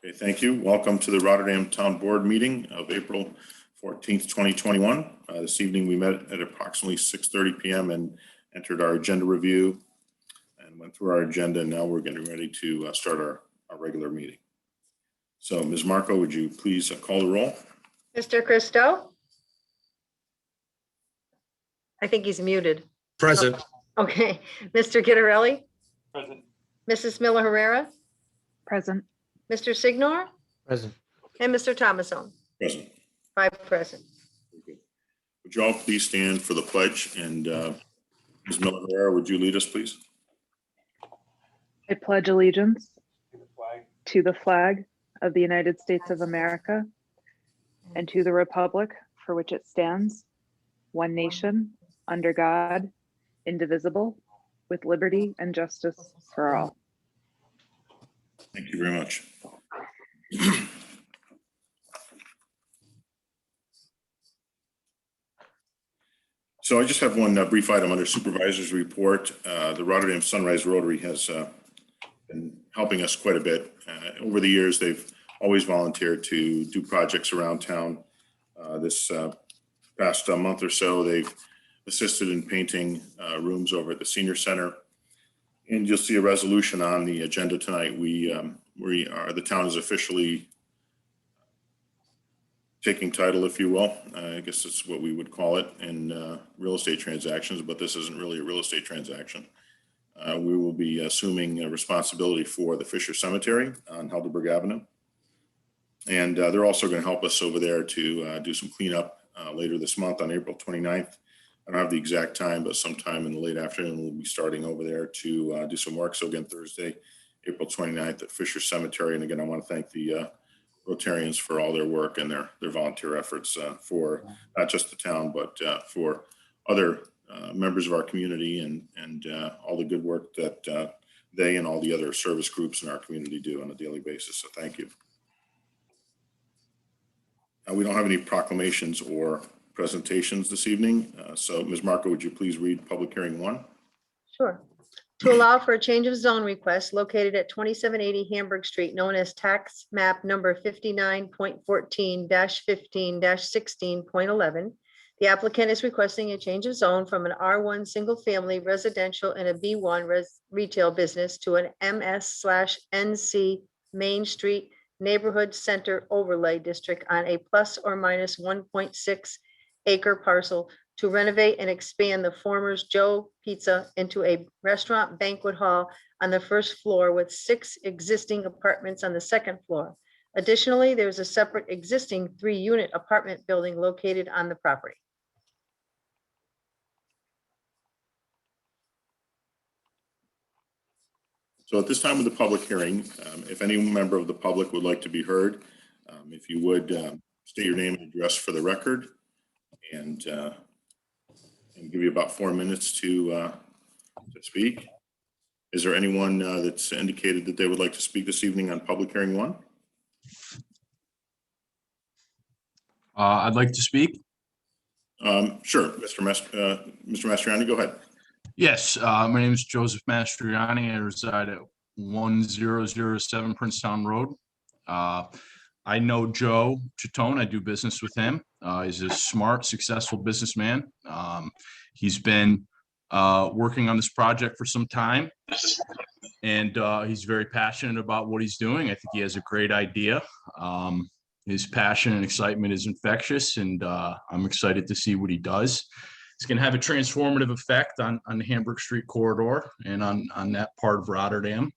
Okay, thank you. Welcome to the Rotterdam Town Board meeting of April 14th, 2021. This evening we met at approximately 6:30 p.m. and entered our agenda review and went through our agenda. And now we're getting ready to start our regular meeting. So Ms. Marco, would you please call the roll? Mr. Christo? I think he's muted. Present. Okay. Mr. Gittarelli? Present. Mrs. Miller Herrera? Present. Mr. Signor? Present. And Mr. Thomasone? Present. 5 present. Very good. Would you all please stand for the pledge? And Ms. Miller Herrera, would you lead us, please? I pledge allegiance to the flag of the United States of America and to the republic for which it stands, one nation, under God, indivisible, with liberty and justice for all. Thank you very much. So I just have one brief item under supervisor's report. The Rotterdam Sunrise Rotary has been helping us quite a bit. Over the years, they've always volunteered to do projects around town. This past month or so, they've assisted in painting rooms over at the senior center. And you'll see a resolution on the agenda tonight. The town is officially taking title, if you will. I guess that's what we would call it in real estate transactions, but this isn't really a real estate transaction. We will be assuming responsibility for the Fisher Cemetery on Helderberg Avenue. And they're also going to help us over there to do some cleanup later this month on April 29th. I don't have the exact time, but sometime in the late afternoon, we'll be starting over there to do some work. So again, Thursday, April 29th at Fisher Cemetery. And again, I want to thank the Rotarians for all their work and their volunteer efforts for not just the town, but for other members of our community and all the good work that they and all the other service groups in our community do on a daily basis. So thank you. We don't have any proclamations or presentations this evening. So Ms. Marco, would you please read public hearing 1? Sure. To allow for a change of zone request located at 2780 Hamburg Street, known as tax map number 59.14-15-16.11. The applicant is requesting a change of zone from an R1 single family residential and a B1 retail business to an MS/NC Main Street Neighborhood Center Overlay District on a plus or minus 1.6 acre parcel to renovate and expand the former Joe Pizza into a restaurant banquet hall on the first floor with 6 existing apartments on the second floor. Additionally, there's a separate existing 3-unit apartment building located on the property. So at this time of the public hearing, if any member of the public would like to be heard, if you would state your name and address for the record and give you about 4 minutes to speak. Is there anyone that's indicated that they would like to speak this evening on public hearing 1? I'd like to speak. Sure, Mr. Mastriani, go ahead. Yes, my name is Joseph Mastriani. I reside at 1007 Princetown Road. I know Joe Chitone. I do business with him. He's a smart, successful businessman. He's been working on this project for some time, and he's very passionate about what he's doing. I think he has a great idea. His passion and excitement is infectious, and I'm excited to see what he does. It's going to have a transformative effect on the Hamburg Street corridor and on that part of Rotterdam.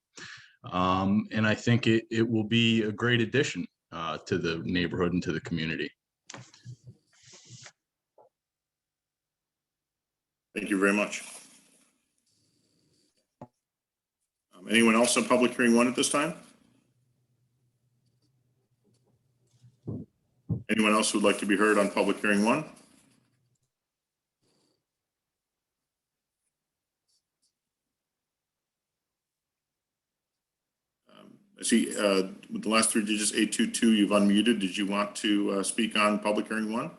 And I think it will be a great addition to the neighborhood and to the community. Thank you very much. Anyone else on public hearing 1 at this time? Anyone else who would like to be heard on public hearing 1? I see with the last 3 digits, 822, you've unmuted. Did you want to speak on public hearing 1?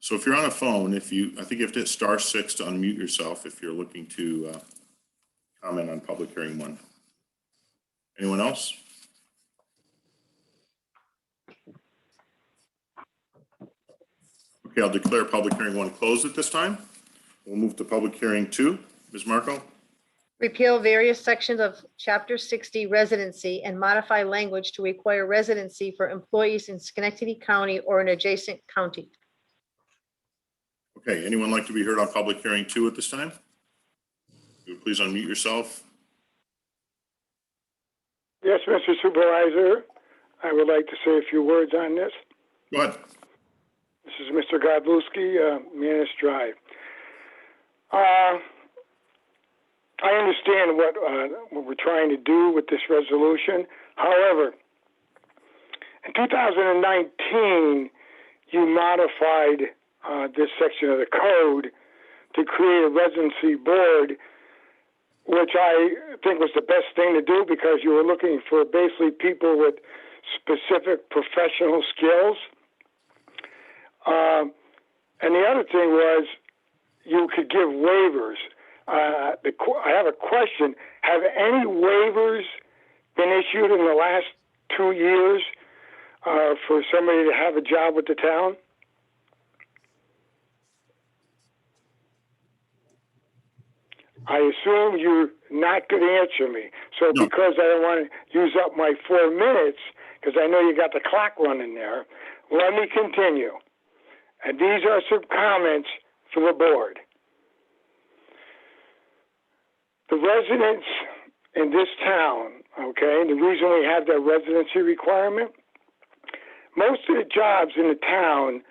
So if you're on a phone, I think you have to hit *6 to unmute yourself if you're looking to comment on public hearing 1? Anyone else? Okay, I'll declare public hearing 1 closed at this time. We'll move to public hearing 2. Ms. Marco? Repeal various sections of Chapter 60 residency and modify language to require residency for employees in Schenectady County or an adjacent county. Okay, anyone like to be heard on public hearing 2 at this time? Would you please unmute yourself? Yes, Mr. Supervisor, I would like to say a few words on this. Go ahead. This is Mr. Godlewski, Manus Drive. I understand what we're trying to do with this resolution. However, in 2019, you modified this section of the code to create a residency board, which I think was the best thing to do because you were looking for basically people with specific professional skills. And the other thing was you could give waivers. I have a question. Have any waivers been issued in the last 2 years for somebody to have a job with the town? I assume you're not going to answer me. So No. because I don't want to use up my 4 minutes, because I know you got the clock running there, let me continue. And these are some comments for the board. The residents in this town, okay, the reason we have that residency requirement, most of the jobs in the town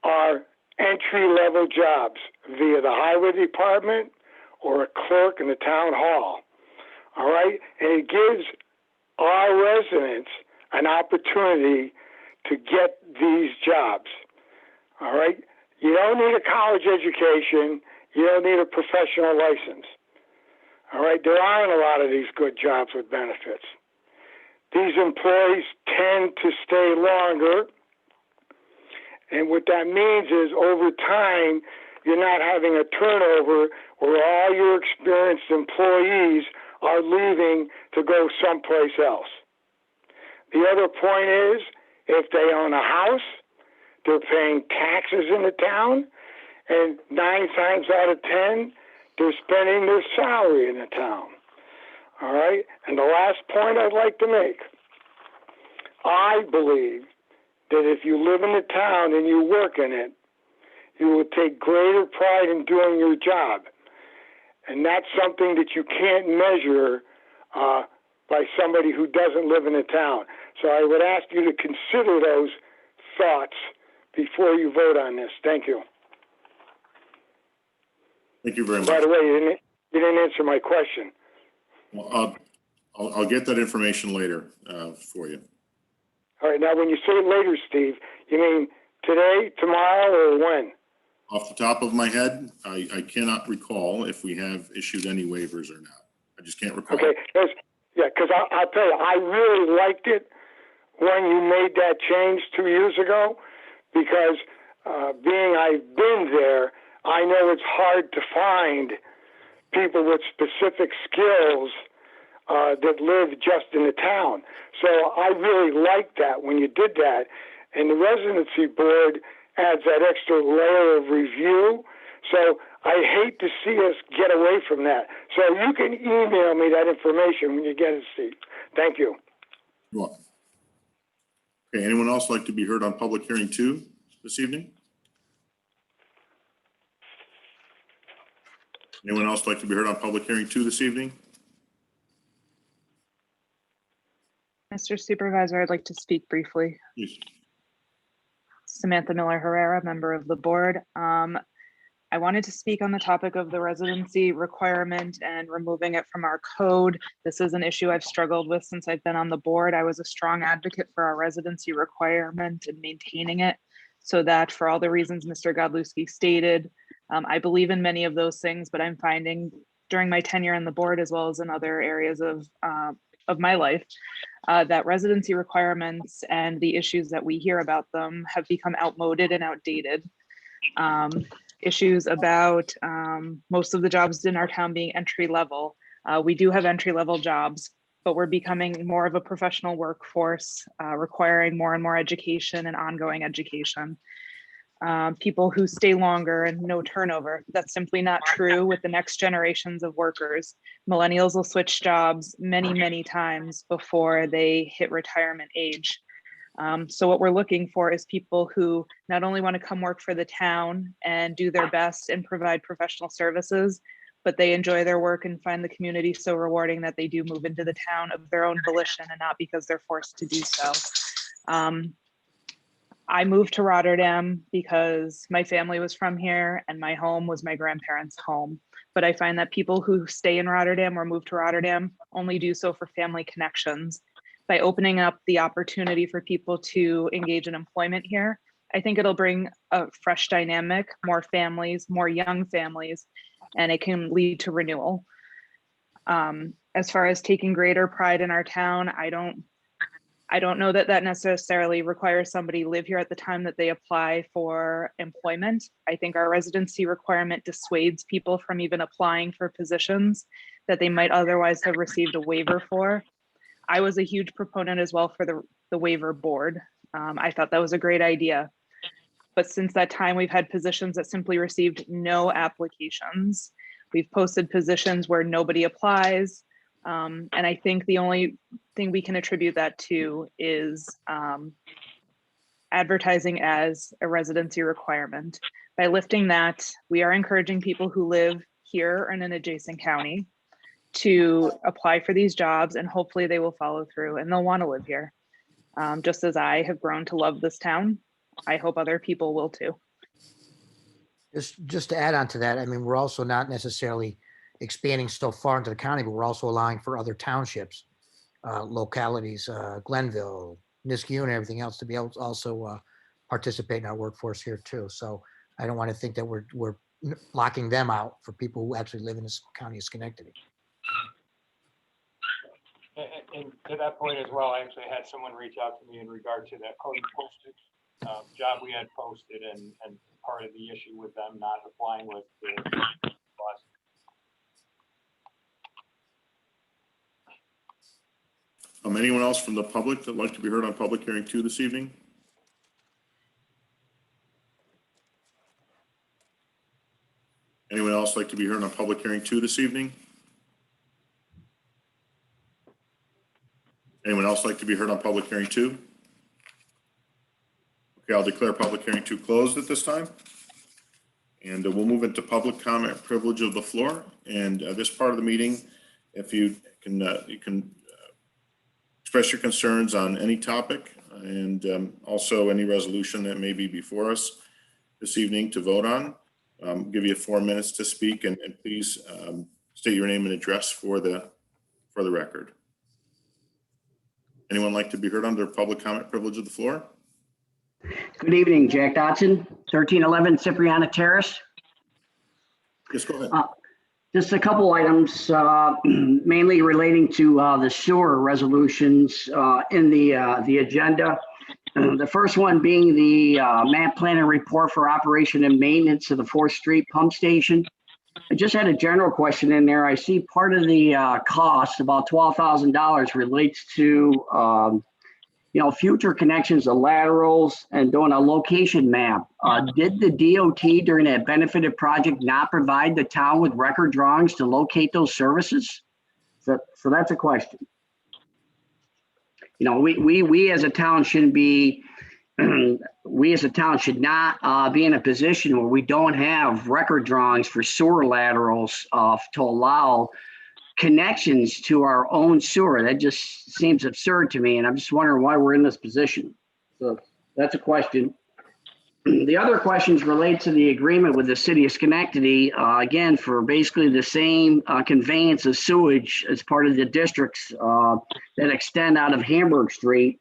are entry-level jobs via the highway department or a clerk in the town hall, all right? And it gives our residents an opportunity to get these jobs, all right? You don't need a college education. You don't need a professional license, all right? There aren't a lot of these good jobs with benefits. These employees tend to stay longer, and what that means is over time, you're not having a turnover where all your experienced employees are leaving to go someplace else. The other point is, if they own a house, they're paying taxes in the town, and 9 times out of 10, they're spending their salary in the town. All right? And the last point I'd like to make, I believe that if you live in the town and you work in it, you will take greater pride in doing your job. And that's something that you can't measure by somebody who doesn't live in the town. So I would ask you to consider those thoughts before you vote on this. Thank you. Thank you very much. By the way, you didn't answer my question. Well, I'll get that information later for you. All right, now when you say later, Steve, you mean today, tomorrow, or when? Off the top of my head, I cannot recall if we have issued any waivers or not. I just can't recall. Okay, because I'll tell you, I really liked it when you made that change 2 years ago, because being I've been there, I know it's hard to find people with specific skills that live just in the town. So I really liked that when you did that. And the residency board adds that extra layer of review. So I hate to see us get away from that. So you can email me that information when you get it, Steve. Thank you. You're welcome. Okay, anyone else like to be heard on public hearing 2 this evening? Anyone else like to be heard on public hearing 2 this evening? Mr. Supervisor, I'd like to speak briefly. Please. Samantha Miller Herrera, member of the board. I wanted to speak on the topic of the residency requirement and removing it from our code. This is an issue I've struggled with since I've been on the board. I was a strong advocate for our residency requirement and maintaining it so that for all the reasons Mr. Godlewski stated, I believe in many of those things, but I'm finding during my tenure on the board as well as in other areas of my life, that residency requirements and the issues that we hear about them have become outmoded and outdated. Issues about most of the jobs in our town being entry level. We do have entry-level jobs, but we're becoming more of a professional workforce, requiring more and more education and ongoing education. People who stay longer and no turnover. That's simply not true with the next generations of workers. Millennials will switch jobs many, many times before they hit retirement age. So what we're looking for is people who not only want to come work for the town and do their best and provide professional services, but they enjoy their work and find the community so rewarding that they do move into the town of their own volition and not because they're forced to do so. I moved to Rotterdam because my family was from here and my home was my grandparents' home. But I find that people who stay in Rotterdam or move to Rotterdam only do so for family connections. By opening up the opportunity for people to engage in employment here, I think it'll bring a fresh dynamic, more families, more young families, and it can lead to renewal. As far as taking greater pride in our town, I don't know that that necessarily requires somebody live here at the time that they apply for employment. I think our residency requirement dissuades people from even applying for positions that they might otherwise have received a waiver for. I was a huge proponent as well for the waiver board. I thought that was a great idea. But since that time, we've had positions that simply received no applications. We've posted positions where nobody applies. And I think the only thing we can attribute that to is advertising as a residency requirement. By lifting that, we are encouraging people who live here in an adjacent county to apply for these jobs, and hopefully they will follow through and they'll want to live here. Just as I have grown to love this town, I hope other people will too. Just to add on to that, I mean, we're also not necessarily expanding so far into the county, but we're also allowing for other townships, localities, Glenville, Niskayuna, and everything else to be able to also participate in our workforce here too. So I don't want to think that we're locking them out for people who actually live in this county of Schenectady. And to that point as well, I actually had someone reach out to me in regard to that code posted job we had posted, and part of the issue with them not applying was the laws. Anyone else from the public that'd like to be heard on public hearing 2 this evening? Anyone else like to be heard on public hearing 2 this evening? Anyone else like to be heard on public hearing 2? Okay, I'll declare public hearing 2 closed at this time. And we'll move into public comment privilege of the floor. And this part of the meeting, if you can express your concerns on any topic, and also any resolution that may be before us this evening to vote on. Give you 4 minutes to speak, and please state your name and address for the record. Anyone like to be heard under public comment privilege of the floor? Good evening, Jack Dodson, 1311 Cipriana Terrace. Yes, go ahead. Just a couple items, mainly relating to the sewer resolutions in the agenda. The first one being the map plan and report for operation and maintenance of the 4th Street pump station. I just had a general question in there. I see part of the cost, about $12,000, relates to future connections of laterals and doing a location map. Did the DOT during that benefited project not provide the town with record drawings to locate those services? So that's a question. We as a town shouldn't be, we as a town should not be in a position where we don't have record drawings for sewer laterals to allow connections to our own sewer. That just seems absurd to me, and I'm just wondering why we're in this position. So that's a question. The other questions relate to the agreement with the city of Schenectady, again, for basically the same conveyance of sewage as part of the districts that extend out of Hamburg Street.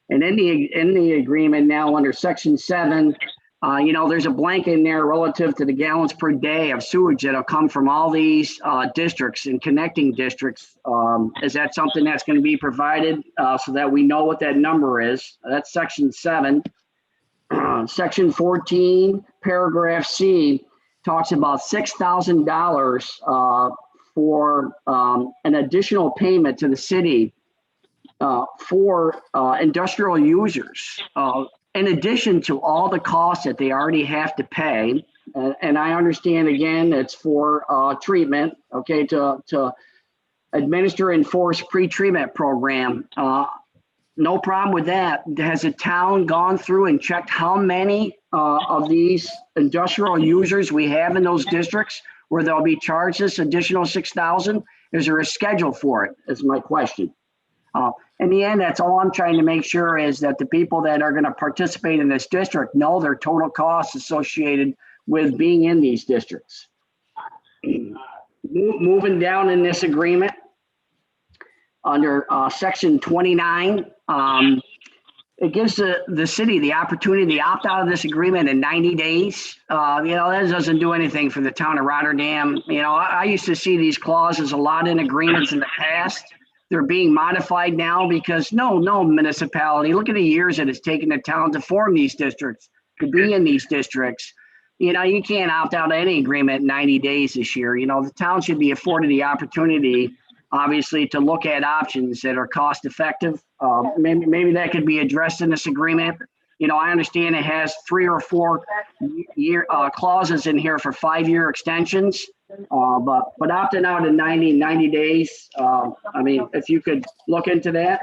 And in the agreement now under Section 7, there's a blank in there relative to the gallons per day of sewage that'll come from all these districts and connecting districts. Is that something that's going to be provided so that we know what that number is? That's Section 7. Section 14, paragraph C, talks about $6,000 for an additional payment to the city for industrial users, in addition to all the costs that they already have to pay. And I understand, again, it's for treatment, okay, to administer and enforce pre-treatment program. No problem with that. Has the town gone through and checked how many of these industrial users we have in those districts where they'll be charged this additional $6,000? Is there a schedule for it? Is my question. In the end, that's all I'm trying to make sure is that the people that are going to participate in this district know their total costs associated with being in these districts. Moving down in this agreement, under section 29, it gives the city the opportunity to opt out of this agreement in 90 days. That doesn't do anything for the town of Rotterdam. I used to see these clauses a lot in agreements in the past. They're being modified now because no municipality, look at the years that it's taken the town to form these districts, to be in these districts. You can't opt out of any agreement in 90 days this year. The town should be afforded the opportunity, obviously, to look at options that are cost effective. Maybe that could be addressed in this agreement. I understand it has 3 or 4 year clauses in here for 5-year extensions. But opting out in 90 days, if you could look into that.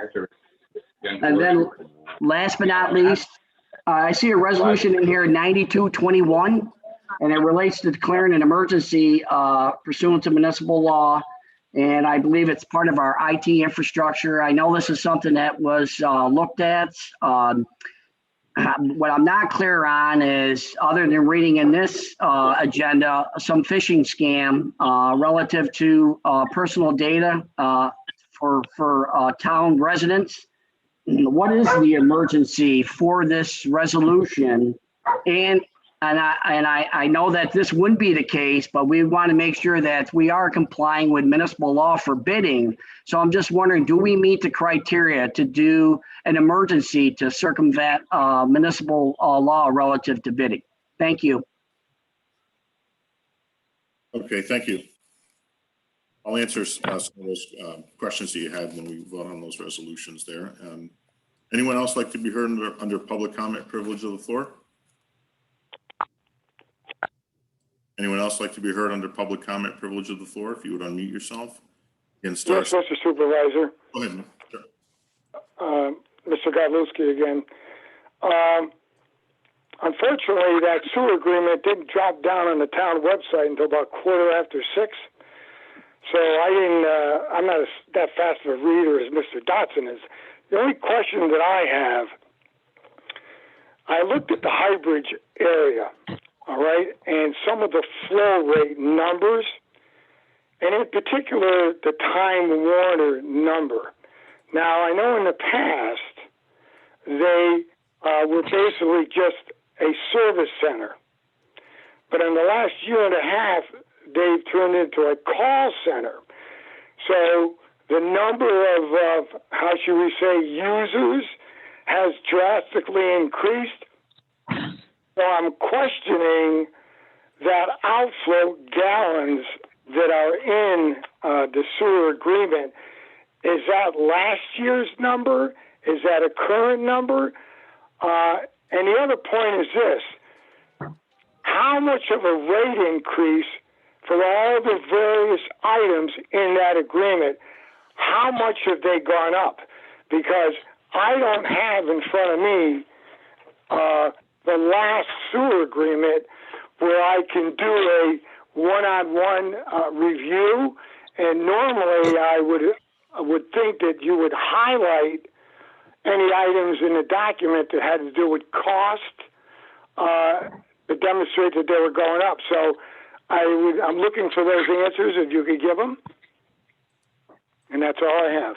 And then last but not least, I see a resolution in here, 9221, and it relates to declaring an emergency pursuant to municipal law. And I believe it's part of our IT infrastructure. I know this is something that was looked at. What I'm not clear on is, other than reading in this agenda, some phishing scam relative to personal data for town residents. What is the emergency for this resolution? And I know that this wouldn't be the case, but we want to make sure that we are complying with municipal law for bidding. So I'm just wondering, do we meet the criteria to do an emergency to circumvent municipal law relative to bidding? Thank you. Okay, thank you. I'll answer some of those questions that you had when we vote on those resolutions there. Anyone else like to be heard under public comment privilege of the floor? Anyone else like to be heard under public comment privilege of the floor? If you would unmute yourself. Again, Yes, Mr. Supervisor. Go ahead. Sure. Mr. Godlewski again. Unfortunately, that sewer agreement didn't drop down on the town website until about 6:15. So I'm not that fast of a reader as Mr. Dotson is. The only question that I have, I looked at the Highbridge area, all right, and some of the flow rate numbers, and in particular, the Time Warner number. Now, I know in the past, they were basically just a service center. But in the last year and a half, they've turned into a call center. So the number of how should we say, users has drastically increased. So I'm questioning that outflow gallons that are in the sewer agreement. Is that last year's number? Is that a current number? And the other point is this: how much of a rate increase for all the various items in that agreement? How much have they gone up? Because I don't have in front of me the last sewer agreement where I can do a one-on-one review. And normally I would think that you would highlight any items in the document that had to do with cost to demonstrate that they were going up. So I'm looking for those answers if you could give them. And that's all I have.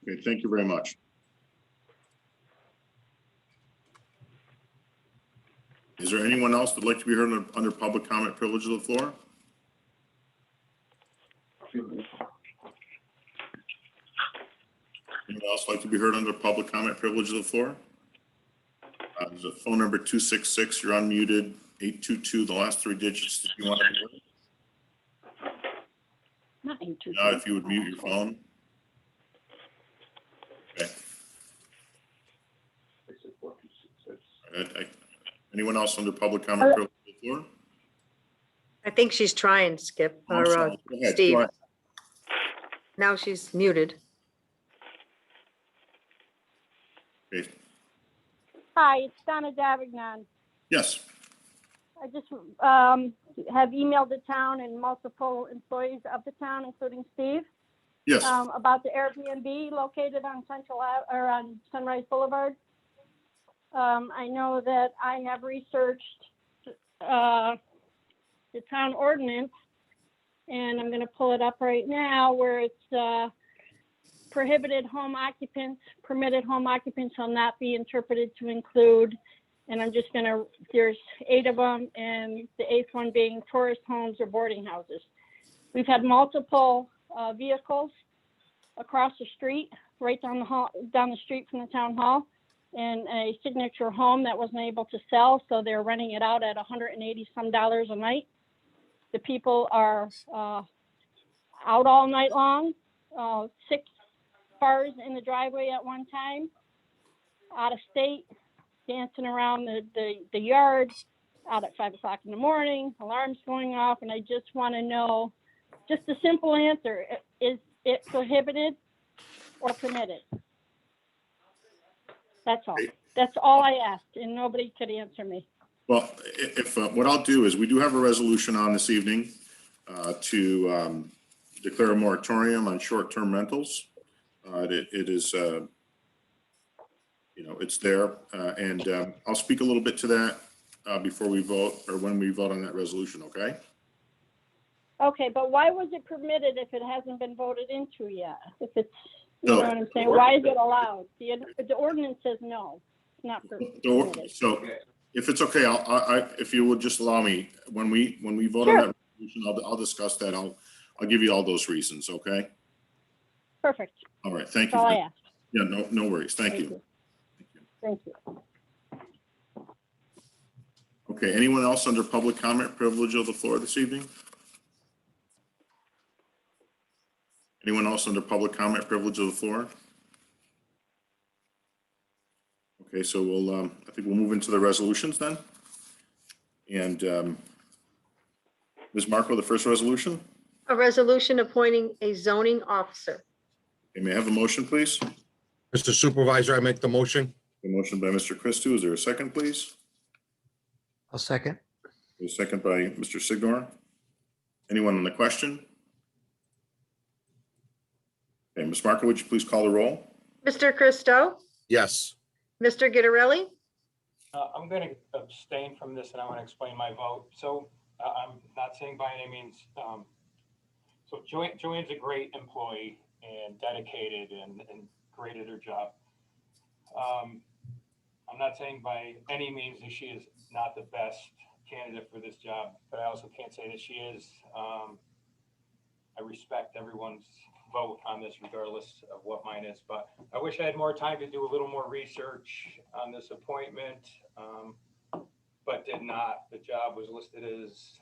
Okay, thank you very much. Is there anyone else that'd like to be heard under public comment privilege of the floor? Anyone else like to be heard under public comment privilege of the floor? There's a phone number 266. You're unmuted. 822. The last 3 digits that you want to be heard. Now, if you would mute your phone. Okay. Anyone else under public comment privilege of the floor? I think she's trying, Skip, Oh, I'm or sorry. Go ahead. Steve. Go ahead. Now she's muted. Okay. Hi, it's Donna Davignon. Yes. I just have emailed the town and multiple employees of the town, including Steve, Yes. about the Airbnb located on on Sunrise Boulevard. I know that I have researched the town ordinance, and I'm going to pull it up right now, where it's permitted home occupants shall not be interpreted to include, and I'm just going to, there's 8 of them, and the 8th one being tourist homes or boarding houses. We've had multiple vehicles across the street, right down the street from the town hall, and a signature home that wasn't able to sell, so they're renting it out at $180 some a night. The people are out all night long, 6 cars in the driveway at one time, out of state, dancing around the yard, out at 5 o'clock in the morning, alarms going off, and I just want to know, just a simple answer, is it prohibited or permitted? That's all. That's all I asked, and nobody could answer me. Well, if what I'll do is, we do have a resolution on this evening to declare a moratorium on short-term rentals. It is, it's there, and I'll speak a little bit to that before we vote, or when we vote on that resolution. Okay. Okay, but why was it permitted if it hasn't been voted into yet? If it's, you No. know what I'm saying? Why is it allowed? The ordinance says no, it's not permitted. So if it's okay, if you would just allow me, when we vote Sure. on that resolution, I'll discuss that. I'll give you all those reasons. Okay. Perfect. All right. Thank That's you. all I asked. Yeah. No worries. Thank you. Thank you. Okay. Anyone else under public comment privilege of the floor this evening? Anyone else under public comment privilege of the floor? Okay, so we'll, I think we'll move into the resolutions then. And Ms. Marco, the first resolution? A resolution appointing a zoning officer. Okay, may I have a motion, please? Mr. Supervisor, I make the motion. A motion by Mr. Christou. Is there a second, please? I'll second. A second by Mr. Signor. Anyone on the question? Okay, Ms. Marco, would you please call the roll? Mr. Christou, Yes. Mr. Gitterelli, I'm going to abstain from this, and I want to explain my vote. So I'm not saying by any means. So Joanne's a great employee and dedicated and great at her job. I'm not saying by any means that she is not the best candidate for this job, but I also can't say that she is. I respect everyone's vote on this regardless of what mine is, but I wish I had more time to do a little more research on this appointment, but did not. The job was listed as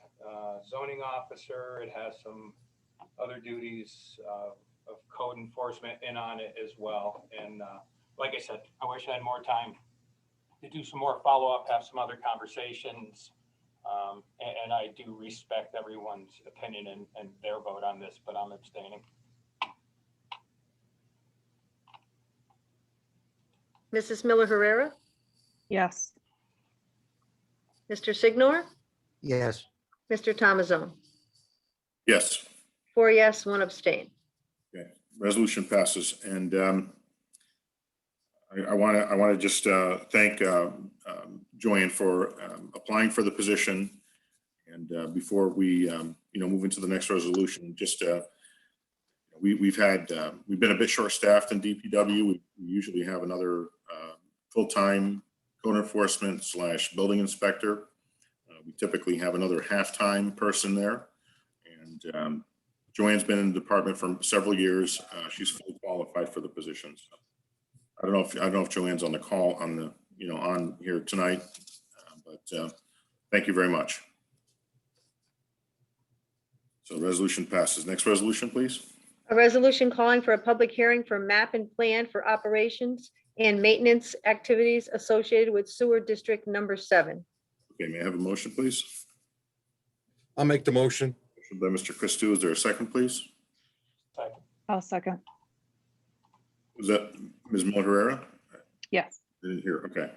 zoning officer. It has some other duties of code enforcement in on it as well. And like I said, I wish I had more time to do some more follow-up, have some other conversations. And I do respect everyone's opinion and their vote on this, but I'm abstaining. Mrs. Miller Herrera, Yes. Mr. Signor, Yes. Mr. Tomazone. Yes. 4 yes, 1 abstain. Okay, resolution passes. And I want to just thank Joanne for applying for the position. And before we move into the next resolution, just we've been a bit short-staffed in DPW. We usually have another full-time code enforcement / building inspector. We typically have another half-time person there. And Joanne's been in the department for several years. She's fully qualified for the position. So I don't know if Joanne's on the call on here tonight, but thank you very much. So resolution passes. Next resolution, please. A resolution calling for a public hearing for map and plan for operations and maintenance activities associated with sewer district number 7. Okay, may I have a motion, please? I'll make the motion. Motion by Mr. Christou. Is there a second, please? Second. I'll second. Was that Ms. Miller Herrera? Yes. I didn't hear. Okay.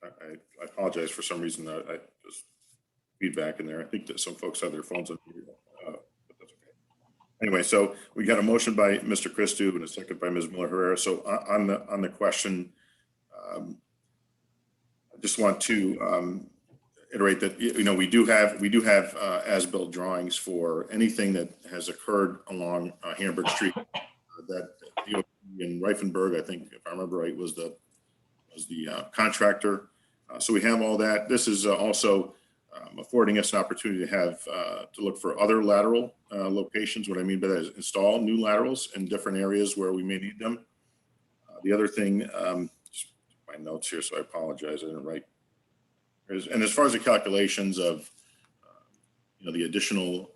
I apologize for some reason. I just feedback in there. I think that some folks have their phones on. But that's okay. Anyway, so we got a motion by Mr. Christou and a second by Ms. Miller Herrera. So on the question, I just want to iterate that, you know, we do have as-built drawings for anything that has occurred along Hamburg Street. That in Reifenberg, I think, if I remember right, was the contractor. So we have all that. This is also affording us an opportunity to have to look for other lateral locations. What I mean by that is install new laterals in different areas where we may need them. The other thing, just my notes here, so I apologize, I didn't write. And as far as the calculations of the additional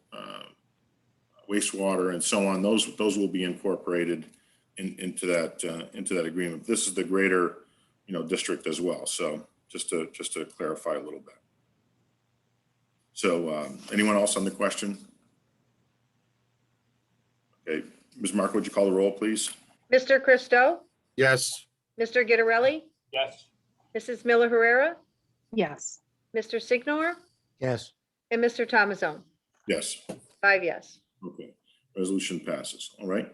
wastewater and so on, those will be incorporated into that agreement. This is the greater district as well. So just to clarify a little bit. So anyone else on the question? Okay, Ms. Mark, would you call the roll, please? Mr. Christou, Yes. Mr. Gitterelli, Yes. Mrs. Miller Herrera, Yes. Mr. Signor, yes, and Mr. Thomasone. Yes. 5 yes. Okay, resolution passes. All right.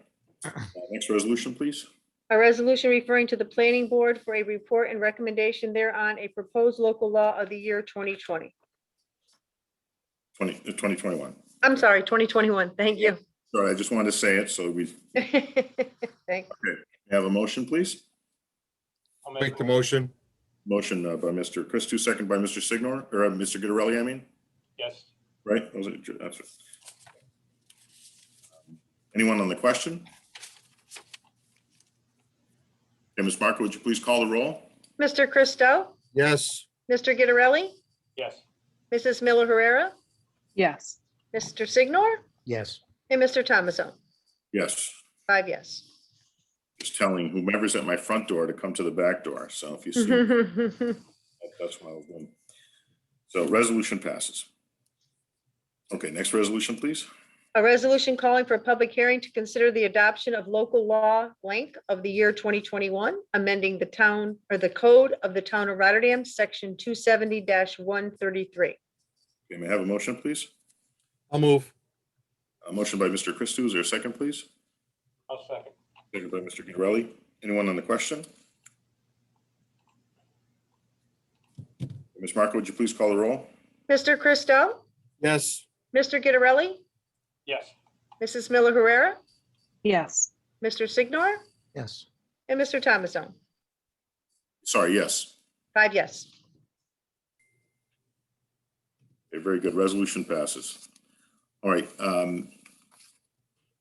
Next resolution, please. A resolution referring to the planning board for a report and recommendation thereon, a proposed local law of the year 2020. 2021. I'm sorry, 2021. Thank you. Sorry, I just wanted to say it. So we Thanks. have a motion, please. I'll Make the motion. Motion by Mr. Christou, second by Mr. Signor, or Mr. Gitterelli, I mean, Yes. right? That's it. Anyone on the question? Okay, Ms. Marco, would you please call the roll? Mr. Christou, Yes. Mr. Gitterelli, Yes. Mrs. Miller Herrera, Yes. Mr. Signor, yes, and Mr. Thomasone. Yes. 5 yes. Just telling whomever's at my front door to come to the back door. So if you see, that's what I was doing. So resolution passes. Okay, next resolution, please. A resolution calling for a public hearing to consider the adoption of local law blank of the year 2021, amending the town or the code of the town of Rotterdam, section 270-133. Okay, may I have a motion, please? I'll move. A motion by Mr. Christou. Is there a second, please? I'll second. Second by Mr. Gitterelli. Anyone on the question? Ms. Marco, would you please call the roll? Mr. Christou, Yes. Mr. Gitterelli, Yes. Mrs. Miller Herrera, Yes. Mr. Signor, yes, and Mr. Thomasone. Sorry, yes. 5 yes. Okay, very good. Resolution passes. All right.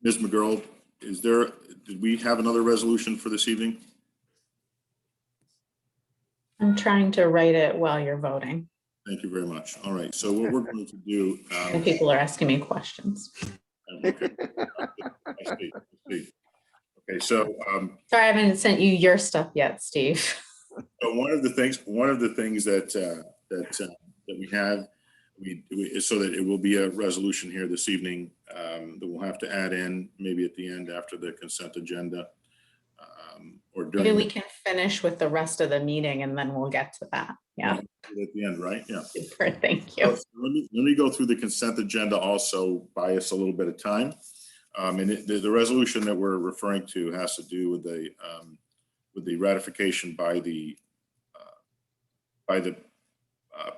Ms. McGurl, did we have another resolution for this evening? I'm trying to write it while you're voting, Thank you very much. All right. So what we're going to do. and people are asking me questions. Okay. I see. Okay, so Sorry, I haven't sent you your stuff yet, Steve. so one of the things that we have, so that it will be a resolution here this evening that we'll have to add in maybe at the end after the consent agenda or Maybe during we can finish with the rest of the meeting and then we'll get to that. Yeah, at the end, right? Yeah. super, thank you. So let me go through the consent agenda also, buy us a little bit of time. And the resolution that we're referring to has to do with the ratification by the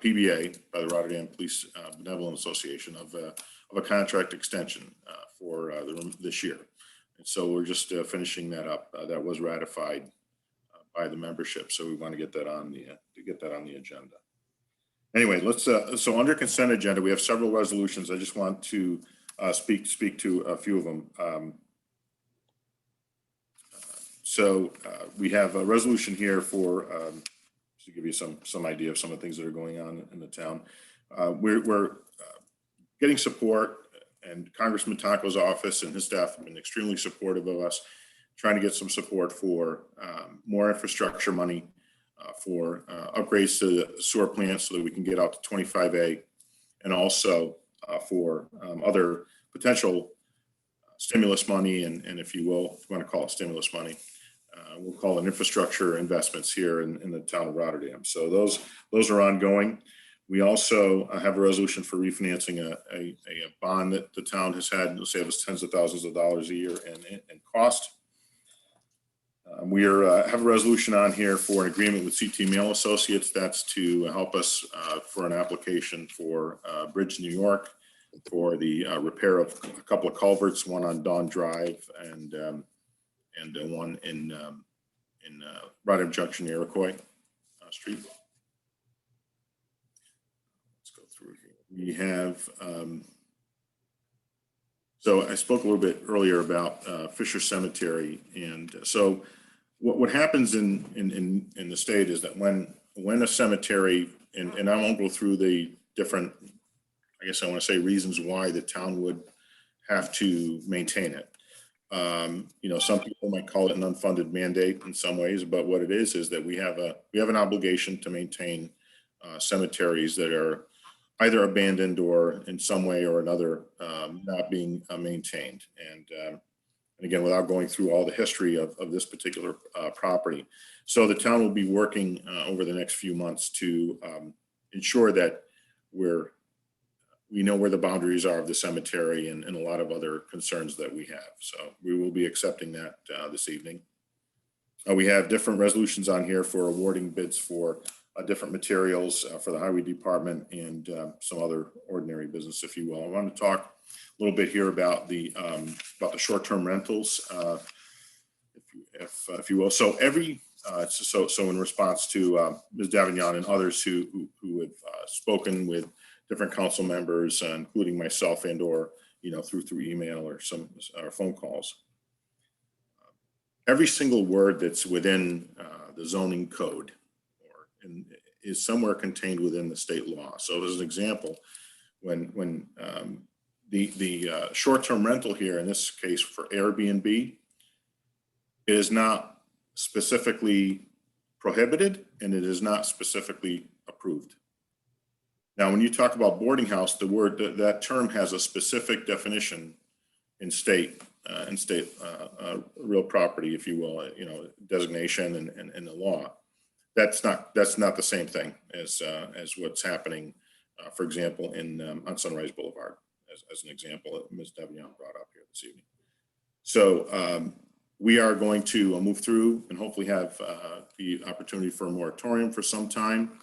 PBA, by the Rotterdam Police Benevolent Association of a contract extension for this year. And so we're just finishing that up. That was ratified by the membership, so we want to get that on the agenda. Anyway, let's. So under consent agenda, we have several resolutions. I just want to speak to a few of them. So we have a resolution here for to give you some idea of some of the things that are going on in the town. We're getting support And Congressman Taco's office and his staff have been extremely supportive of us, trying to get some support for more infrastructure money for upgrades to the sewer plant so that we can get out to 25A, and also for other potential stimulus money, and if you will, if you want to call it stimulus money, we'll call it infrastructure investments here in the town of Rotterdam. So those are ongoing. We also have a resolution for refinancing a bond that the town has had, let's say it was tens of thousands of dollars a year in cost. We have a resolution on here for an agreement with CT Mail Associates. That's to help us for an application for Bridge New York for the repair of a couple of culverts, one on Dawn Drive and one in Rotterdam Junction, Iroquois Street. Let's go through here. We have, so I spoke a little bit earlier about Fisher Cemetery, and so what happens in the state is that when a cemetery, and I won't go through the different, I guess I want to say reasons why the town would have to maintain it. Some people might call it an unfunded mandate in some ways, but what it is that we have an obligation to maintain cemeteries that are either abandoned or in some way or another not being maintained. And again, without going through all the history of this particular property. So the town will be working over the next few months to ensure that we know where the boundaries are of the cemetery and a lot of other concerns that we have. So we will be accepting that this evening. We have different resolutions on here for awarding bids for different materials for the highway department and some other ordinary business, if you will. I want to talk a little bit here about the short-term rentals, if you will. So so in response to Ms. Davignon and others who have spoken with different council members, including myself and/or through email or some phone calls. Every single word that's within the zoning code is somewhere contained within the state law. So as an example, when the short-term rental here, in this case for Airbnb, is not specifically prohibited and it is not specifically approved. Now, when you talk about boarding house, the word that term has a specific definition in state real property, if you will, designation and the law. That's not the same thing as what's happening, for example, on Sunrise Boulevard, as an example that Ms. Davignon brought up here this evening. So we are going to move through and hopefully have the opportunity for a moratorium for some time.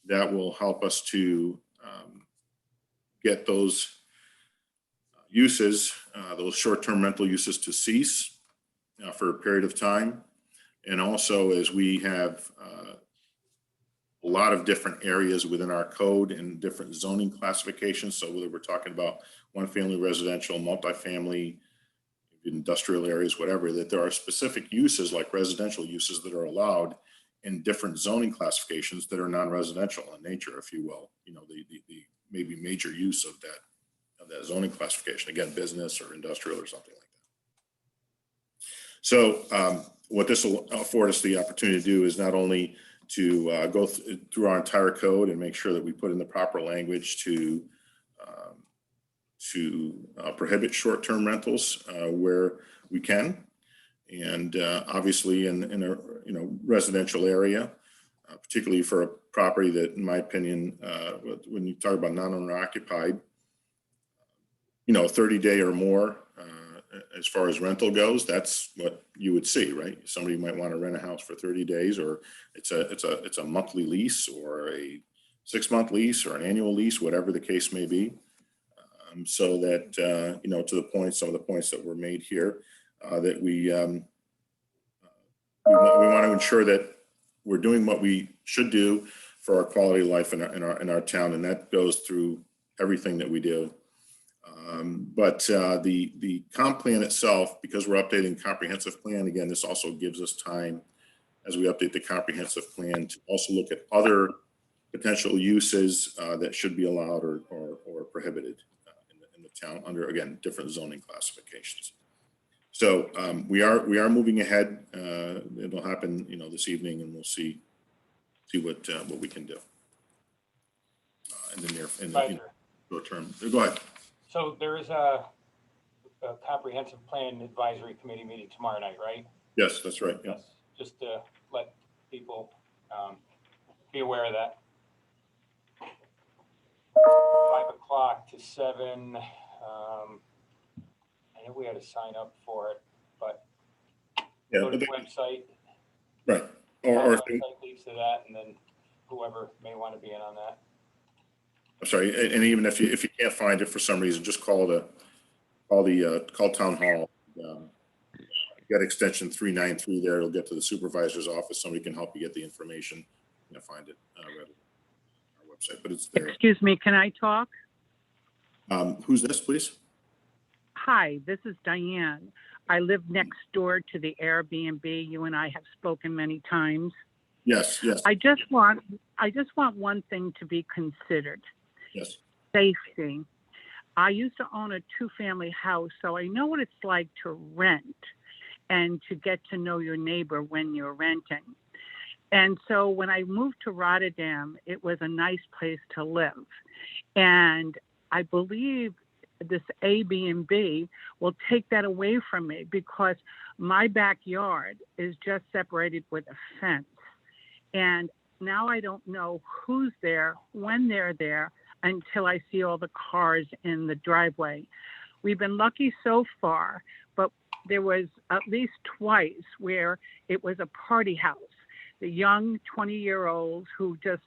That will help us to get those uses, those short-term rental uses to cease for a period of time. And also, as we have a lot of different areas within our code and different zoning classifications. So whether we're talking about one-family residential, multifamily, industrial areas, whatever, that there are specific uses like residential uses that are allowed in different zoning classifications that are non-residential in nature, if you will, the maybe major use of that zoning classification, again, business or industrial or something like that. So what this will afford us the opportunity to do is not only to go through our entire code and make sure that we put in the proper language to prohibit short-term rentals where we can, and obviously in a residential area, particularly for a property that, in my opinion, when you talk about non-owner occupied, 30-day or more as far as rental goes, that's what you would see, right? Somebody might want to rent a house for 30 days, or it's a monthly lease or a 6-month lease or an annual lease, whatever the case may be. So that, to some of the points that were made here, that we want to ensure that we're doing what we should do for our quality of life in our town, and that goes through everything that we do. But the comp plan itself, because we're updating comprehensive plan, again, this also gives us time as we update the comprehensive plan to also look at other potential uses that should be allowed or prohibited in the town under, again, different zoning classifications. So we are moving ahead. It'll happen, this evening, and we'll see what we can do in the short term. Go ahead. So there is a comprehensive plan advisory committee meeting tomorrow night, right? Yes, that's right. Yeah. Yes. Just to let people be aware of that. 5 o'clock to 7. I know we had to sign up for it, but Yeah, go to the website. Right. Or website leads to that, and then whoever may want to be in on that. I'm sorry, and even if you can't find it for some reason, just call town hall. You got extension 393 there. It'll get to the supervisor's office. Somebody can help you get the information. Find it readily on our website, but it's there. Excuse me, can I talk? Who's this, please? Hi, this is Diane. I live next door to the Airbnb. You and I have spoken many times. Yes. I just want one thing to be considered. Yes. Safety. I used to own a 2-family house, so I know what it's like to rent and to get to know your neighbor when you're renting. And so when I moved to Rotterdam, it was a nice place to live. And I believe this Airbnb will take that away from me because my backyard is just separated with a fence. And now I don't know who's there, when they're there, until I see all the cars in the driveway. We've been lucky so far, but there was at least twice where it was a party house. The young 20-year-olds who just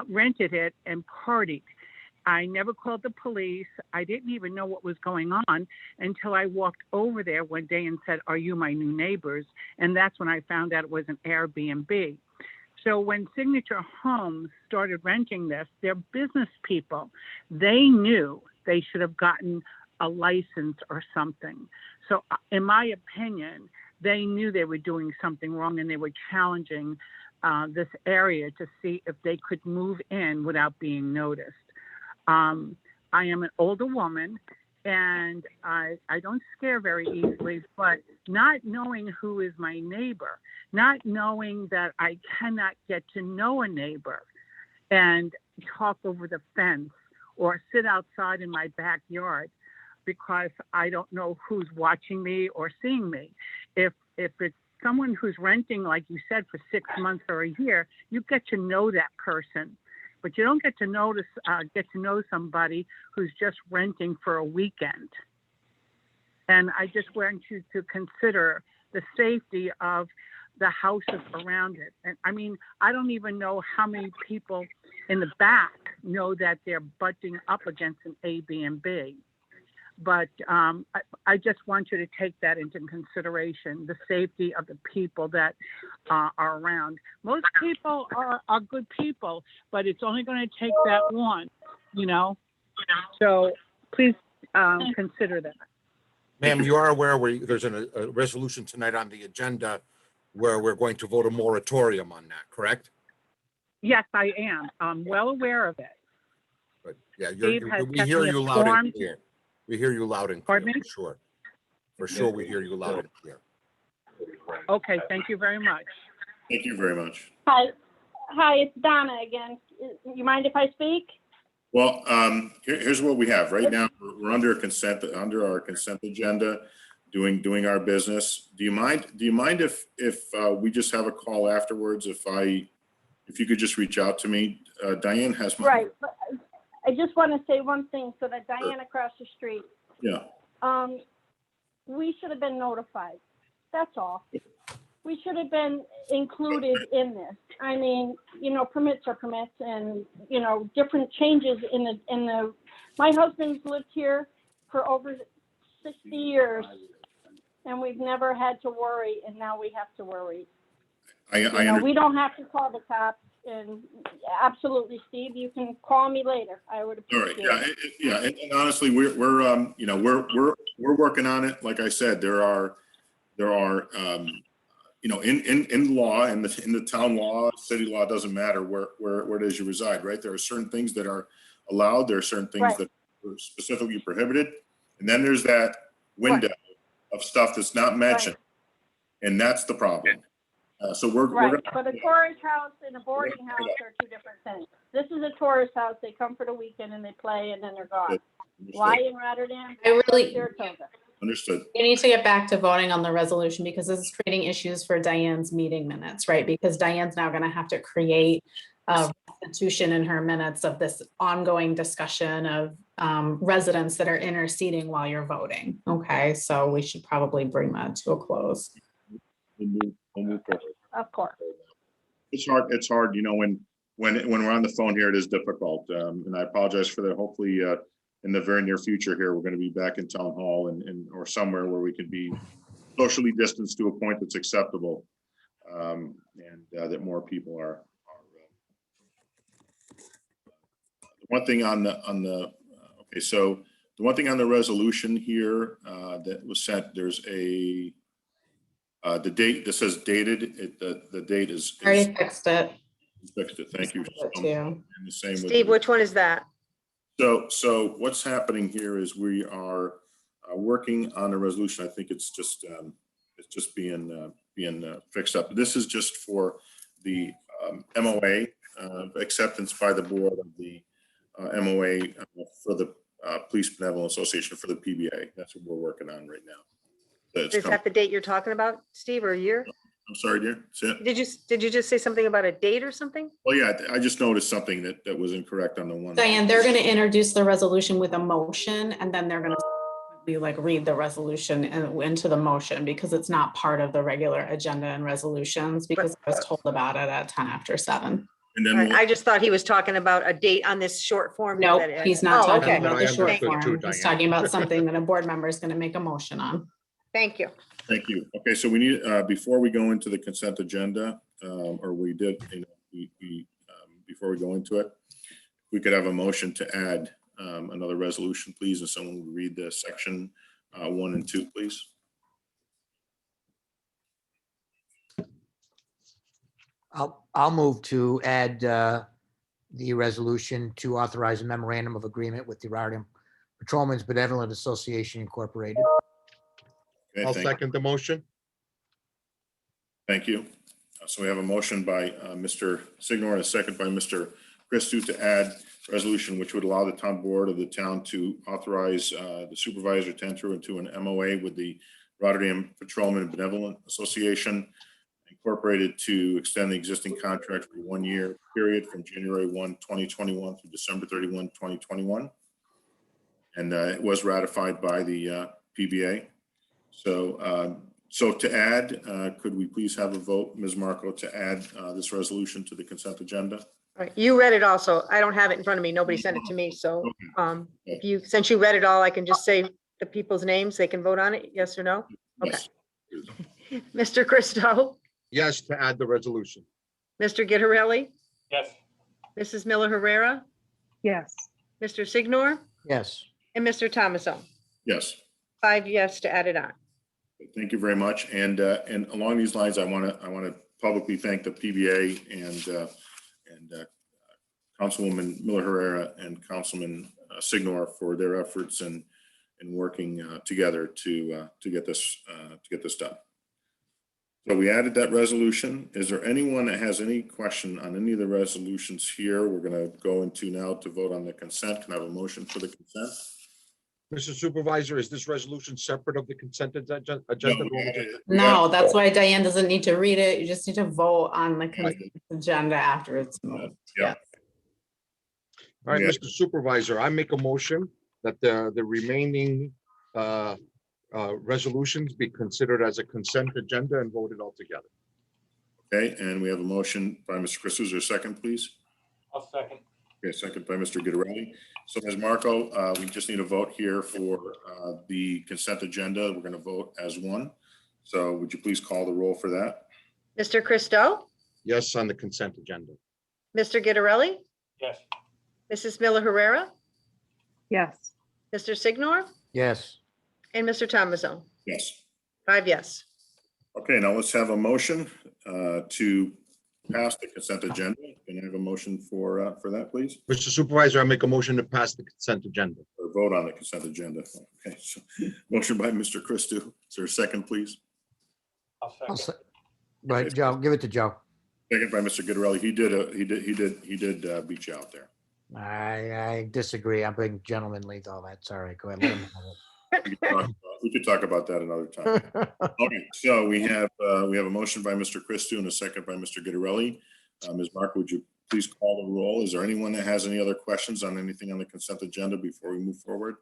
rented it and partied. I never called the police. I didn't even know what was going on until I walked over there one day and said, "Are you my new neighbors?" And that's when I found out it was an Airbnb. So when Signature Homes started renting this, they're business people. They knew they should have gotten a license or something. So in my opinion, they knew they were doing something wrong, and they were challenging this area to see if they could move in without being noticed. I am an older woman, and I don't scare very easily, but not knowing who is my neighbor, not knowing that I cannot get to know a neighbor and talk over the fence or sit outside in my backyard because I don't know who's watching me or seeing me. If it's someone who's renting, like you said, for 6 months or a year, you get to know that person. But you don't get to know somebody who's just renting for a weekend. And I just want you to consider the safety of the houses around it. And I mean, I don't even know how many people in the back know that they're butting up against an Airbnb. But I just want you to take that into consideration, the safety of the people that are around. Most people are good people, but it's only going to take that one, So please consider that. Ma'am, you are aware there's a resolution tonight on the agenda where we're going to vote a moratorium on that, correct? Yes, I am. I'm well aware of it. But yeah, Steve has we kept hear me you loud and informed. clear. We hear you loud and clear, Pardon me? for sure. For sure, we hear you loud and clear. Okay, thank you very much. Thank you very much. Hi, it's Donna again. You mind if I speak? Well, here's what we have right now. We're under our consent agenda, doing our business. Do you mind if we just have a call afterwards? If you could just reach out to me. Diane has my Right. I just want to say one thing so that Diane across the street. Yeah. We should have been notified. That's all. We should have been included in this. I mean, permits are permits, and different changes in the. My husband's lived here for over 60 years, and we've never had to worry, and now we have to worry. We don't have to call the cops. And absolutely, Steve, you can call me later. I would appreciate it. Yeah. And honestly, we're working on it. Like I said, there are in law, in the town law, city law, doesn't matter where it is you reside, right? There are certain things that are allowed. There are certain things that are specifically prohibited. And then there's that window of stuff that's not mentioned. And that's the problem. So we're Right, gonna, but a tourist house and a boarding house are two different things. This is a tourist house, they come for the weekend and they play and then they're gone. Why in Rotterdam? I really- Saratoga. Understood. We need to get back to voting on the resolution because this is creating issues for Diane's meeting minutes, right? Because Diane's now gonna have to create a restitution in her minutes of this ongoing discussion of residents that are interceding while you're voting. Okay, so we should probably bring that to a close. We'll move forward. Of course. It's hard, you know, when we're on the phone here, it is difficult. And I apologize for that. Hopefully, in the very near future here, we're going to be back in town hall and or somewhere where we can be socially distanced to a point that's acceptable. And that more people are. One thing on the okay, so the one thing on the resolution here that was sent, there's a the date that says dated. The date is. I already fixed it. Fixed it. Thank you. Too. And the same with Steve, which one is that? So what's happening here is we are working on a resolution. I think it's just being fixed up. This is just for the MOA acceptance by the board of the MOA for the Police Benevolent Association for the PBA. That's what we're working on right now. Is that the date you're talking about, Steve, or a year? I'm sorry, dear. Did you just say something about a date or something? Well, yeah, I just noticed something that was incorrect on the one. Diane, they're gonna introduce the resolution with a motion and then they're gonna read the resolution into the motion because it's not part of the regular agenda and resolutions because I was told about it at 7:10. And then I just thought he was talking about a date on this short form. No, that it- he's not Oh, talking okay. about the I short understood form. too, He's Diane. talking about something that a board member is gonna make a motion on. Thank you. Thank you. Okay, so we need, before we go into the consent agenda, or we did, before we go into it, we could have a motion to add another resolution, please, and someone would read the section 1 and 2, please. I'll move to add the resolution to authorize a memorandum of agreement with the Rotterdam Patrolmen's Benevolent Association Incorporated. Okay, I'll thank- second the motion. Thank you. So we have a motion by Mr. Signor and a second by Mr. Christou to add resolution which would allow the town board of the town to authorize the supervisor to enter into an MOA with the Rotterdam Patrolmen Benevolent Association Incorporated to extend the existing contract for 1 year period from January 1, 2021 through December 31, 2021. And it was ratified by the PBA. So to add, could we please have a vote, Ms. Marco, to add this resolution to the consent agenda? All right, you read it also. I don't have it in front of me. Nobody sent it to me. So since you read it all, I can just say the people's names. They can vote on it, yes or no? Okay. Yes. Mr. Christou, Yes, to add the resolution. Mr. Gitterelli, Yes. Mrs. Miller Herrera, Yes. Mr. Signor, Yes. and Mr. Thomason. Yes. 5 yes to add it on. Thank you very much. And along these lines, I want to publicly thank the PBA and Councilwoman Miller Herrera and Councilman Signor for their efforts in working together to get this done. So we added that resolution. Is there anyone that has any question on any of the resolutions here? We're going to go into now to vote on the consent. Can I have a motion for the consent? Mr. Supervisor, is this resolution separate of the consent agenda? No, that's why Diane doesn't need to read it. You just need to vote on the consent agenda after it's moved. Yeah. All right, Yeah. Mr. Supervisor, I make a motion that the remaining resolutions be considered as a consent agenda and voted all together. Okay, and we have a motion by Mr. Christou. Is there a second, please? I'll second. Okay, second by Mr. Gitterelli. So Ms. Marco, we just need a vote here for the consent agenda. We're going to vote as one. So would you please call the roll for that? Mr. Christou, Yes, on the consent agenda. Mr. Gitterelli, Yes. Mrs. Miller Herrera, Yes. Mr. Signor, Yes. and Mr. Thomason. Yes. 5 yes. Okay, now let's have a motion to pass the consent agenda. Can I have a motion for that, please? Mr. Supervisor, I make a motion to pass the consent agenda. Or vote on the consent agenda. Okay, so motion by Mr. Christou. Is there a second, please? I'll I'll second. se- Right, Joe, give it to Joe. Second by Mr. Guidarelli. He did beat you out there. I disagree. I'm being gentlemanly though. That's all right. Go ahead. Let him We could talk about that another time. have it. Okay, so we have a motion by Mr. Christou and a second by Mr. Guidarelli. Ms. Mark, would you please call the roll? Is there anyone that has any other questions on anything on the consent agenda before we move forward?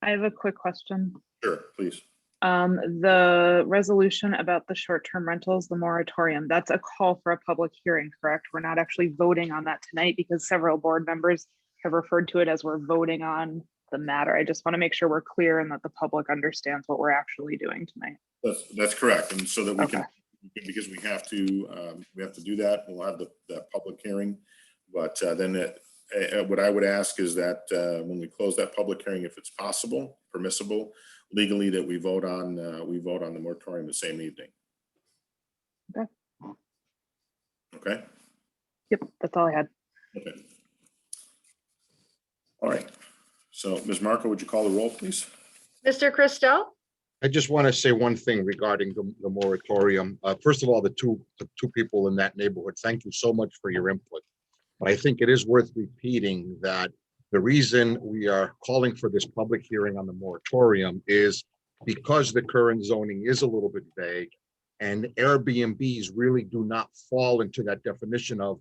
I have a quick question. Sure, please. The resolution about the short-term rentals, the moratorium, that's a call for a public hearing, correct? We're not actually voting on that tonight because several board members have referred to it as we're voting on the matter. I just want to make sure we're clear and that the public understands what we're actually doing tonight. That's correct. And so that we Okay. can, because we have to do that, we'll have that public hearing. But then what I would ask is that when we close that public hearing, if it's possible, permissible, legally, that we vote on the moratorium the same evening. Okay. Okay. Yep, that's all I had. Okay. All right. So Ms. Marco, would you call the roll, please? Mr. Christou, I just want to say one thing regarding the moratorium. First of all, the two people in that neighborhood, thank you so much for your input. But I think it is worth repeating that the reason we are calling for this public hearing on the moratorium is because the current zoning is a little bit vague and Airbnbs really do not fall into that definition of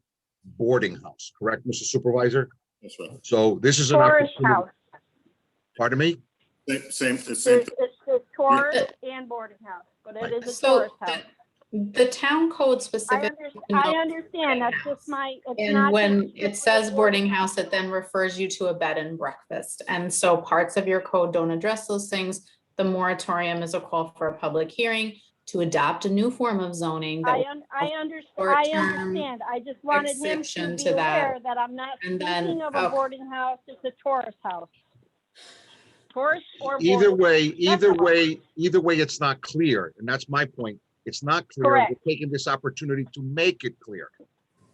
boarding house, correct, Mr. Supervisor? That's right. So this is an Tourist opportunity. house. Pardon me? Same. It's a tourist and boarding house, but it is a So tourist house. the town code specifically. I understand, that's just it's And not when just it says boarding house, it then refers you to a bed and breakfast. And so parts of your code don't address those things. The moratorium is a call for a public hearing to adopt a new form of zoning that I understand. I just wanted him exception to to be that. aware that I'm not And then- speaking of a okay. boarding house, it's a tourist house. Tourist or Either boarding way, house. That's all. either way, it's not clear. And that's my point. It's not clear. Correct. We're taking this opportunity to make it clear.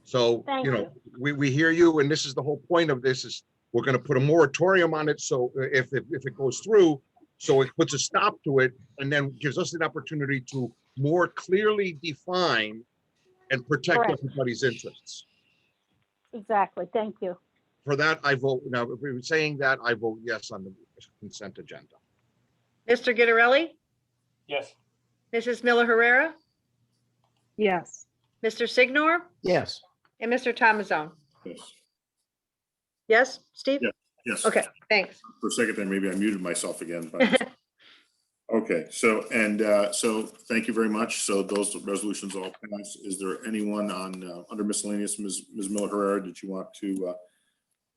So, Thank you know, we hear you, and this is the whole point of this is we're going to put a moratorium on it. So if it goes through, so it puts a stop to it and then gives us an opportunity to more clearly define and protect Correct. everybody's interests. Exactly, thank you. For that, I vote. Now, if we were saying that, I vote yes on the consent agenda. Mr. Guidarelli, Yes. Mrs. Miller Herrera, Yes. Mr. Signor, Yes, and Mr. Thomasone. Yes. Yes, Steve? Yeah. Yes. Okay, thanks. For a second there, maybe I muted myself again. But okay, so thank you very much. So those resolutions all passed. Is there anyone on under miscellaneous, Ms. Miller Herrera, did you want to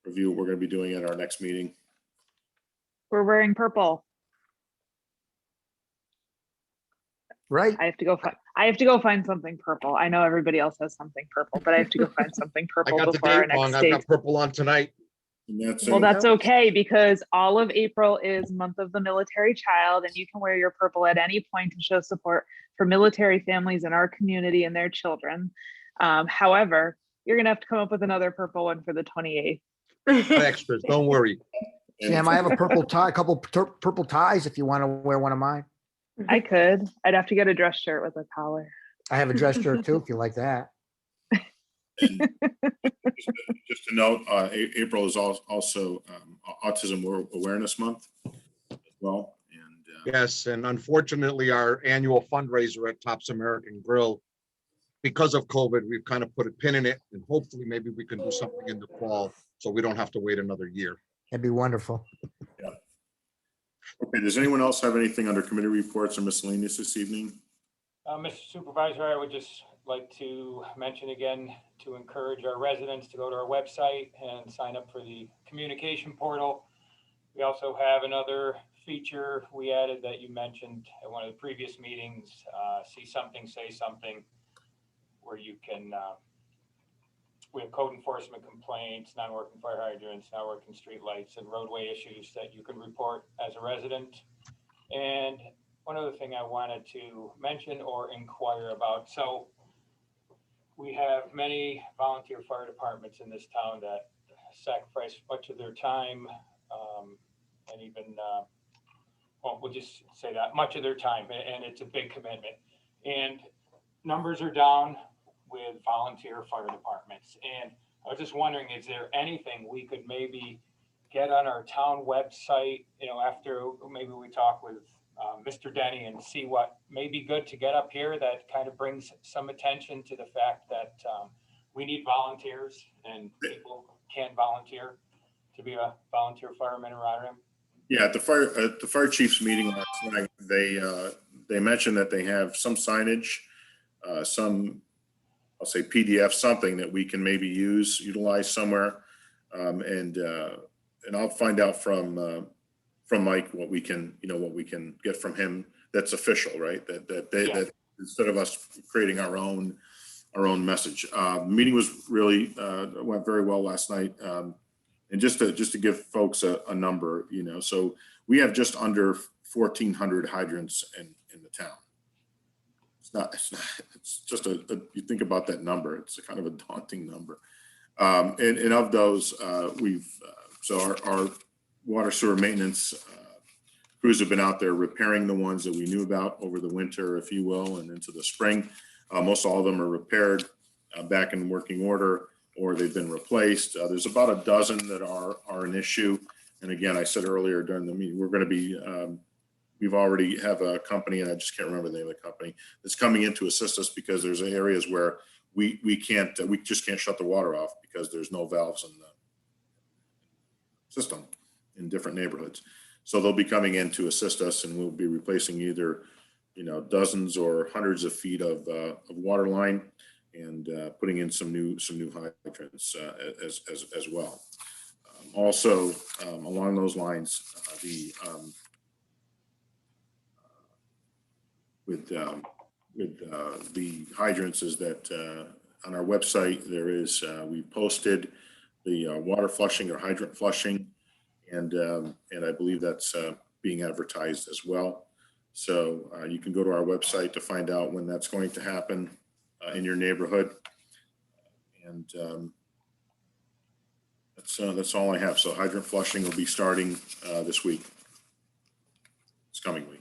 review what we're going to be doing at our next meeting? We're wearing purple. right? I have to go find something purple. I know everybody else has something purple, but I have to go find something I purple got the before our date next wrong. I've date. got purple on tonight. And that's Well, it. that's okay because all of April is month of the military child and you can wear your purple at any point to show support for military families in our community and their children. However, you're gonna have to come up with another purple one for the 28th. Extras, don't worry. Sam, I have a purple tie, a couple purple ties if you want to wear one of mine. I could. I'd have to get a dress shirt with a collar. I have a dress shirt too, if you like that. Just to note, April is also Autism Awareness Month as well. And Yes, and unfortunately, our annual fundraiser at Tops American Grill, because of COVID, we've kind of put a pin in it, and hopefully maybe we can do something in the fall, so we don't have to wait another year. That'd be wonderful. okay, does anyone else have anything under committee reports or miscellaneous this evening? Mr. Supervisor, I would just like to mention again to encourage our residents to go to our website and sign up for the communication portal. We also have another feature we added that you mentioned at one of the previous meetings, see something, say something, where you can, we have code enforcement complaints, non-working fire hydrants, not working street lights, and roadway issues that you can report as a resident. And one other thing I wanted to mention or inquire about. So we have many volunteer fire departments in this town that sacrifice much of their time, and even, well, we'll just say that, much of their time, and it's a big commitment. And numbers are down with volunteer fire departments. And I was just wondering, is there anything we could maybe get on our town website, you know, after maybe we talk with Mr. Denny and see what may be good to get up here that kind of brings some attention to the fact that we need volunteers and people can volunteer to be a volunteer fireman in Rotterdam? Yeah, at the fire chiefs meeting last night, they mentioned that they have some signage, some, I'll say PDF, something that we can maybe utilize somewhere. And I'll find out from Mike what we can get from him that's official, right? That instead of us creating our own message. The meeting was really went very well last night. And just to give folks a number, you know, so we have just under 1,400 hydrants in the town. It's just you think about that number, it's a kind of a daunting number. And of those, so our water sewer maintenance crews have been out there repairing the ones that we knew about over the winter, if you will, and into the spring. Most all of them are repaired, back in working order, or they've been replaced. There's about a dozen that are an issue. And again, I said earlier during the meeting, we're going to be, we've already have a company, and I just can't remember the name of the company, that's coming in to assist us because there's areas where we just can't shut the water off because there's no valves in the system in different neighborhoods. So they'll be coming in to assist us, and we'll be replacing either, you know, dozens or hundreds of feet of water line, and putting in some new hydrants as well. Also, along those lines, with the hydrants is that on our website there is we posted the water flushing or hydrant flushing, and I believe that's being advertised as well. So you can go to our website to find out when that's going to happen in your neighborhood, and that's all I have. So hydrant flushing will be starting this coming week.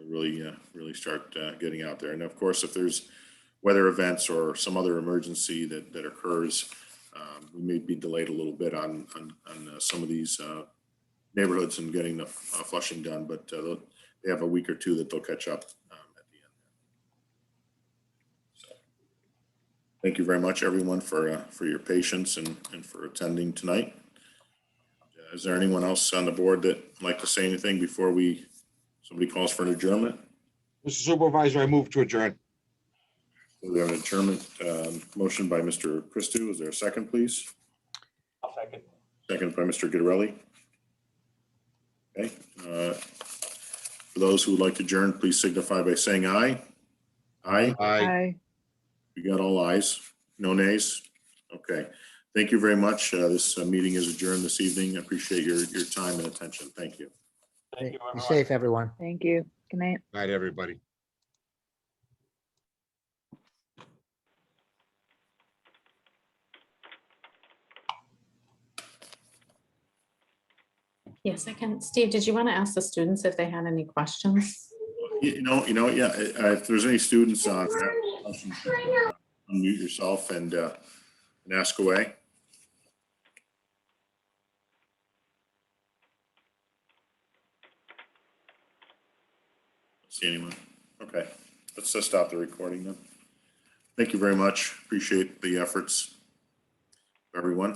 Really start getting out there. And of course, if there's weather events or some other emergency that occurs, we may be delayed a little bit on some of these neighborhoods and getting the flushing done, but they have a week or two that they'll catch up at the end. So, thank you very much, everyone, for your patience and for attending tonight. Is there anyone else on the board that would like to say anything before somebody calls for an adjournment? Mr. Supervisor, I move to adjourn. So we have an adjournment motion by Mr. Christou. Is there a second, please? I'll second. Second by Mr. Guidarelli. Okay. For those who would like to adjourn, please signify by saying aye. Aye. Aye. We got all ayes. No nays. Okay. Thank you very much. This meeting is adjourned this evening. I appreciate your time and attention. Thank you. Thank you, Be everyone. safe, everyone. Thank you. Good night. Night, everybody. Yes, I can. Steve, did you want to ask the students if they had any questions? Yeah. If there's any students on, unmute yourself and ask away. See anyone? Okay, let's just stop the recording then. Thank you very much. Appreciate the efforts, everyone.